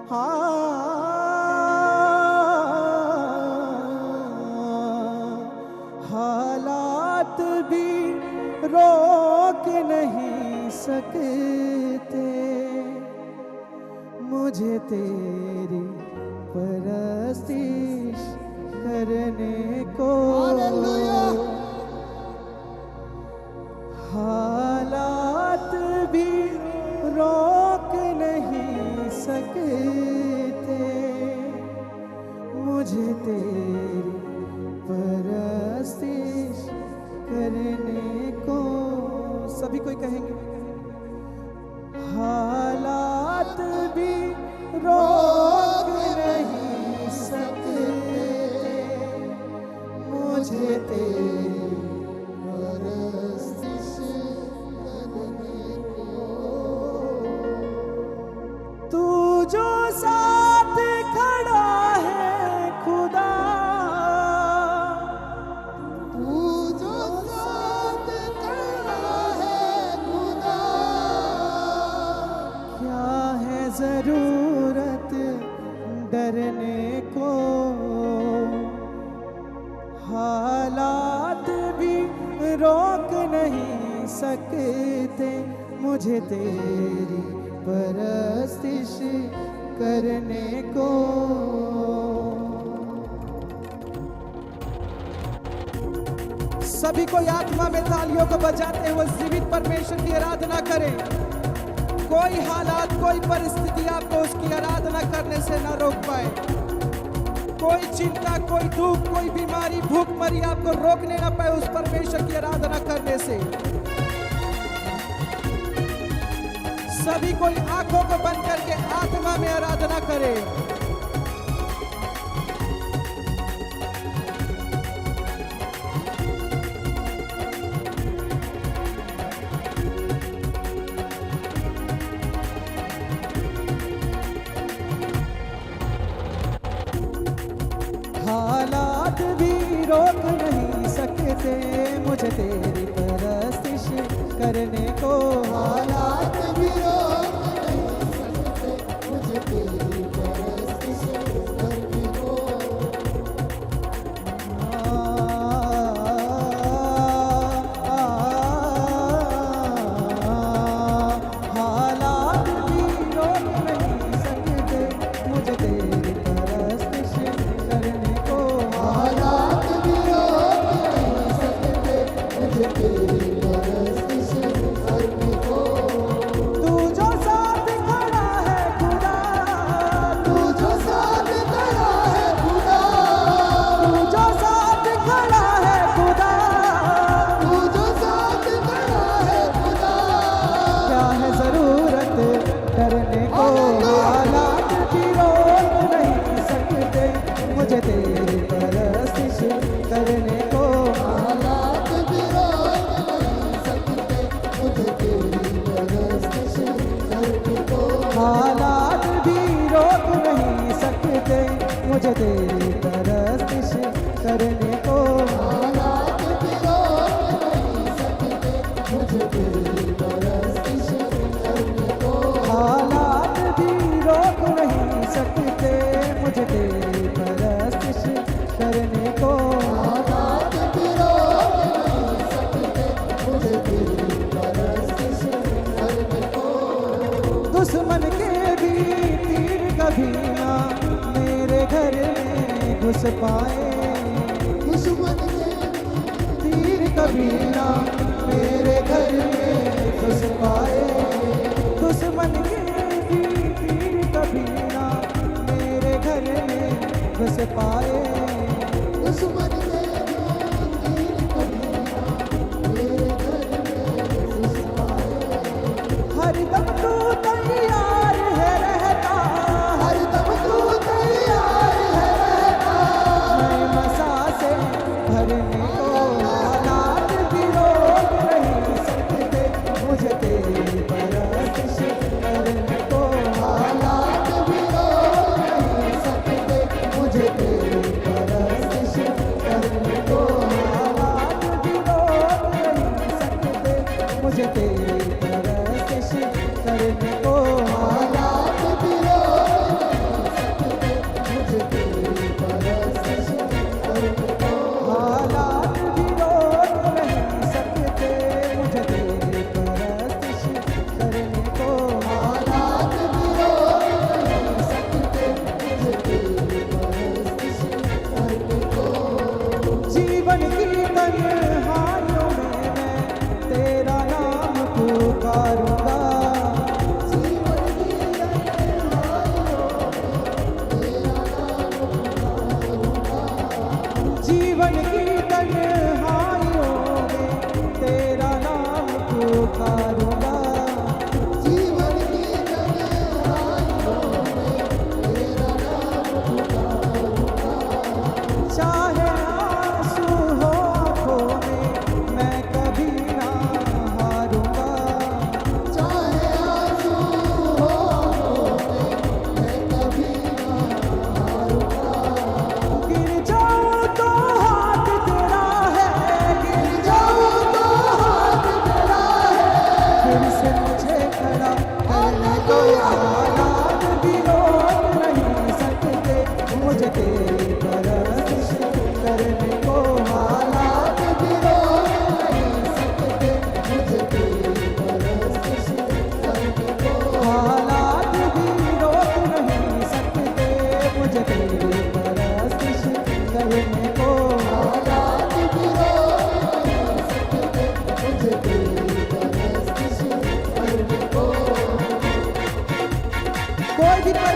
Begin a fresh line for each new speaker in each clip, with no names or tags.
हालात भी रोक नहीं सकते मुझे तेरी परस्तिश करने को। हालात भी रोक नहीं सकते मुझे तेरी परस्तिश करने को। सभी कोई कहेंगे हालात भी रोक नहीं सकते मुझे तेरी परस्तिश करने को। तू जो साथ खड़ा है खुदा, तू जो साथ खड़ा है खुदा, क्या है जरूरत डरने को। हालात भी रोक नहीं सकते मुझे तेरी परस्तिश करने को। सभी को आत्मा में तालियों को बजाते हुए जीवित परमेश्वर की आराधना करें। कोई हालात कोई परिस्थिति आपको उसकी आराधना करने से ना रोक पाए। कोई चिंता कोई दुख कोई बीमारी भूखमरी आपको रोकने ना पाए उस परमेश्वर की आराधना करने से। सभी कोई आंखों को बंद करके आत्मा में आराधना करे। हालात भी रोक नहीं सकते मुझे तेरी परस्तिश करने को। हालात भी रोक नहीं सकते मुझे तेरी परस्तिश करने को। हालात भी रोक नहीं सकते मुझे तेरी परस्तिश करने को। हालात भी रोक नहीं सकते मुझे तेरी परस्तिश करने को। तू जो साथ खड़ा है खुदा, तू जो साथ खड़ा है खुदा, तू जो साथ खड़ा है खुदा, तू जो साथ खड़ा है खुदा, क्या है जरूरत डरने को। हालात भी रोक नहीं सकते मुझे तेरी परस्तिश करने को। हालात भी रोक नहीं सकते मुझे तेरी परस्तिश करने को। हालात भी रोक नहीं सकते मुझे तेरी परस्तिश करने को। हालात भी रोक नहीं सकते मुझे तेरी परस्तिश करने को। हालात भी रोक नहीं सकते मुझे तेरी परस्तिश करने को। हालात भी रोक नहीं सकते मुझे तेरी परस्तिश करने को। दुश्मन के भी तीर कभी ना मेरे घर में घुस पाए। दुश्मन के तीर कभी ना मेरे घर में घुस पाए। दुश्मन के भी तीर कभी ना मेरे घर में घुस पाए। दुश्मन के तीर कभी ना मेरे घर में घुस पाए। हर दम तू तैयार है रहता, हर दम तू तैयार है रहता मैं मसा से भरने को। हालात भी रोक नहीं सकते मुझे तेरी परस्तिश करने को। हालात भी रोक नहीं सकते मुझे तेरी परस्तिश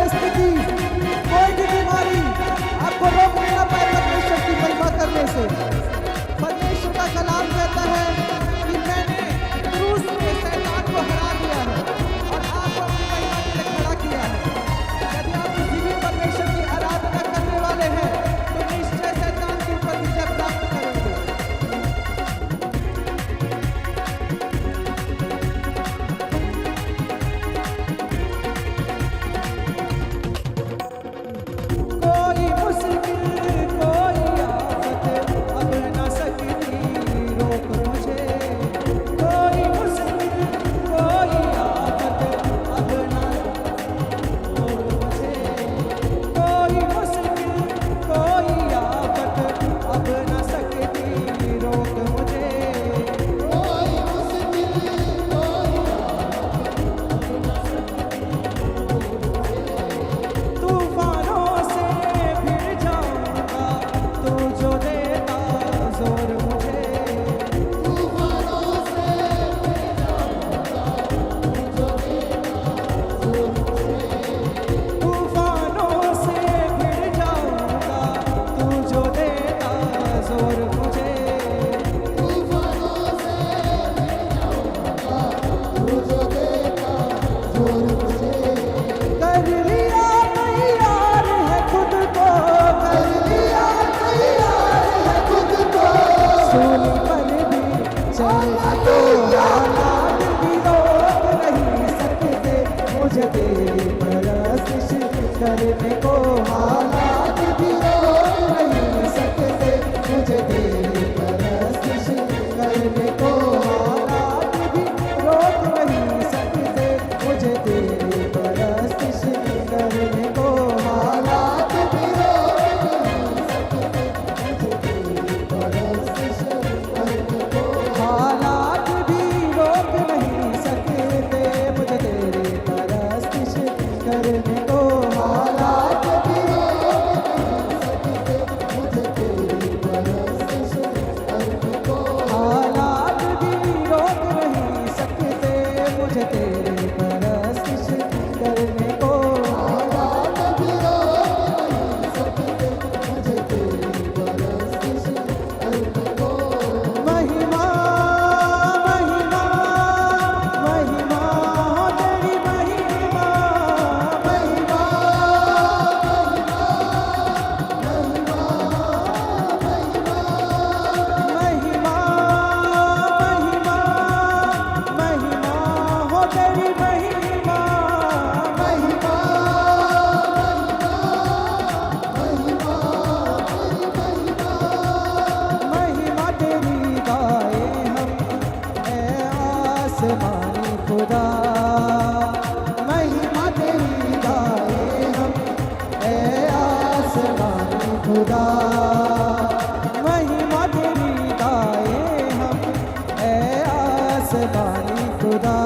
परिस्थिति, कोई भी बीमारी आपको रोक नहीं पाए परमेश्वर की महिमा करने से। परमेश्वर का कलाम कहता है कि मैंने क्रूस में शैतान को हरा दिया है और आपको अपनी महिमा के लिए खड़ा किया है। यदि आप जीवित परमेश्वर की आराधना करने वाले हैं तो निश्चय शैतान के ऊपर विजय प्राप्त करेंगे। कोई मुश्किल कोई आफत अब न सकती रोक मुझे, कोई मुश्किल कोई आफत अब न रोक मुझे, कोई मुश्किल कोई आफत अब न सकती रोक मुझे, कोई मुश्किल कोई तूफानों से भिड़ जाऊंगा तू जो देता जोर मुझे, तूफानों से भिड़ जाऊंगा तू जो देता जोर मुझे, तूफानों से भिड़ जाऊंगा तू जो देता जोर मुझे, तूफानों से भिड़ जाऊंगा तू जो देता जोर मुझे। कर लिया तैयार है खुद को, कर लिया तैयार है खुद को, सूली पर भी चलना तो हालात भी रोक नहीं सकते मुझे तेरी परस्तिश करने को, हालात भी रोक नहीं सकते मुझे तेरी परस्तिश करने को, हालात भी रोक नहीं सकते मुझे तेरी परस्तिश करने को, हालात भी रोक नहीं सकते मुझे तेरी परस्तिश करने को, हालात भी रोक नहीं सकते मुझे तेरी परस्तिश करने को, हालात भी रोक नहीं सकते मुझे तेरी परस्तिश करने को, हालात भी रोक नहीं सकते मुझे तेरी परस्तिश करने को, हालात भी रोक नहीं सकते मुझे तेरी परस्तिश करने को। महिमा महिमा महिमा हो तेरी महिमा, महिमा महिमा महिमा महिमा हो तेरी महिमा, महिमा महिमा तेरी गाए हम ऐ आसमानी खुदा, महिमा तेरी गाए हम ऐ आसमानी खुदा, महिमा तेरी गाए हम ऐ आसमानी खुदा।